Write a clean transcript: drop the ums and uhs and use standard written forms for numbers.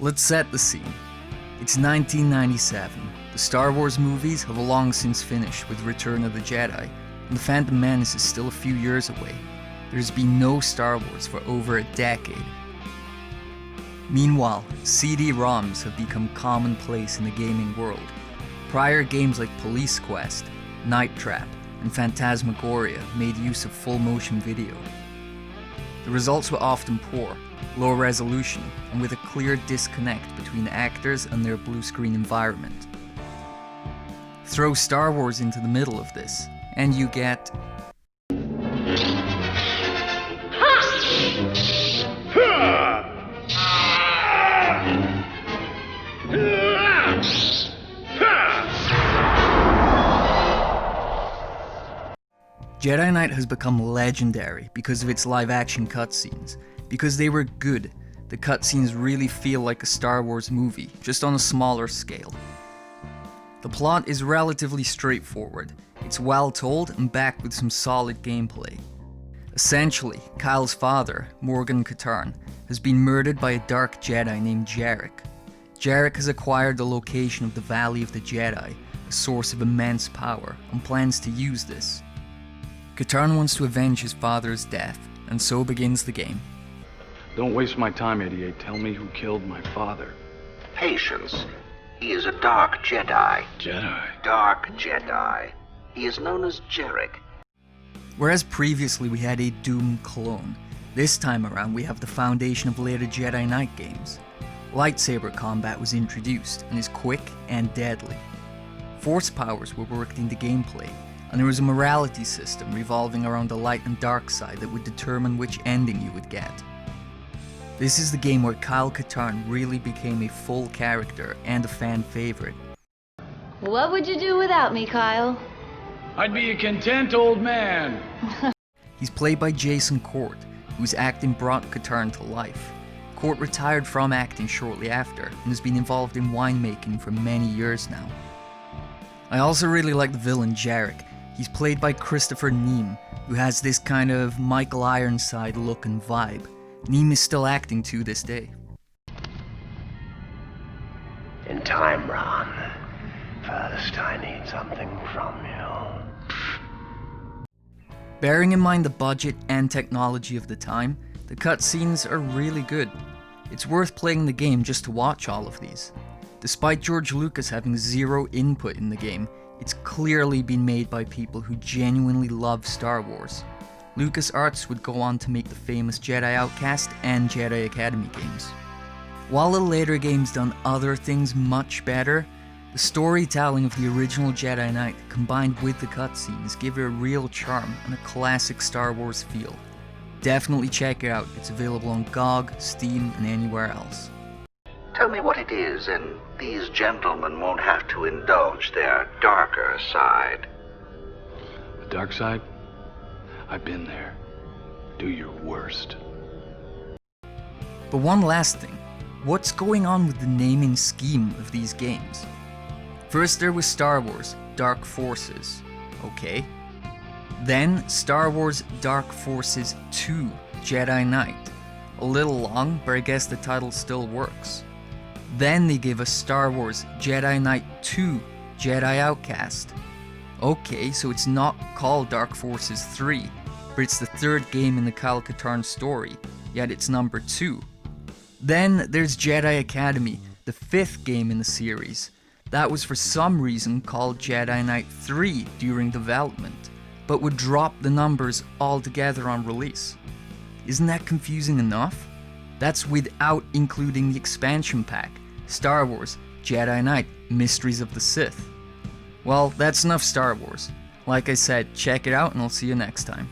Let's set the scene. It's 1997. The Star Wars movies have long since finished with Return of the Jedi, and The Phantom Menace is still a few years away. There's been no Star Wars for over a decade. Meanwhile, CD-ROMs have become commonplace in the gaming world. Prior games like Police Quest, Night Trap, and Phantasmagoria made use of full motion video. The results were often poor, low resolution, and with a clear disconnect between actors and their blue screen environment. Throw Star Wars into the middle of this, and you get Jedi Knight has become legendary because of its live-action cutscenes. Because they were good, the cutscenes really feel like a Star Wars movie, just on a smaller scale. The plot is relatively straightforward. It's well told and backed with some solid gameplay. Essentially, Kyle's father, Morgan Katarn, has been murdered by a dark Jedi named Jarek. Jarek has acquired the location of the Valley of the Jedi, a source of immense power, and plans to use this. Katarn wants to avenge his father's death, and so begins the game. Don't waste my time, 88. Tell me who killed my father. Patience. He is a dark Jedi. Jedi? Dark Jedi. He is known as Jarek. Whereas previously we had a Doom clone, this time around we have the foundation of later Jedi Knight games. Lightsaber combat was introduced and is quick and deadly. Force powers were worked into gameplay, and there was a morality system revolving around the light and dark side that would determine which ending you would get. This is the game where Kyle Katarn really became a full character and a fan favorite. What would you do without me, Kyle? I'd be a content old man. He's played by Jason Court, whose acting brought Katarn to life. Court retired from acting shortly after, and has been involved in winemaking for many years now. I also really like the villain Jarek. He's played by Christopher Neame, who has this kind of Michael Ironside look and vibe. Neame is still acting to this day. In time, Ron. First, I need something from you. Bearing in mind the budget and technology of the time, the cutscenes are really good. It's worth playing the game just to watch all of these. Despite George Lucas having zero input in the game, it's clearly been made by people who genuinely love Star Wars. LucasArts would go on to make the famous Jedi Outcast and Jedi Academy games. While the later games done other things much better, the storytelling of the original Jedi Knight combined with the cutscenes give it a real charm and a classic Star Wars feel. Definitely check it out, it's available on GOG, Steam, and anywhere else. Tell me what it is, and these gentlemen won't have to indulge their darker side. The dark side? I've been there. Do your worst. But one last thing, what's going on with the naming scheme of these games? First there was Star Wars Dark Forces, okay. Then Star Wars Dark Forces 2 Jedi Knight. A little long, but I guess the title still works. Then they gave us Star Wars Jedi Knight 2 Jedi Outcast. Okay, so it's not called Dark Forces 3, but it's the third game in the Kyle Katarn story, yet it's number 2. Then there's Jedi Academy, the 5th game in the series. That was for some reason called Jedi Knight 3 during development, but would drop the numbers altogether on release. Isn't that confusing enough? That's without including the expansion pack, Star Wars Jedi Knight Mysteries of the Sith. Well, that's enough Star Wars. Like I said, check it out and I'll see you next time.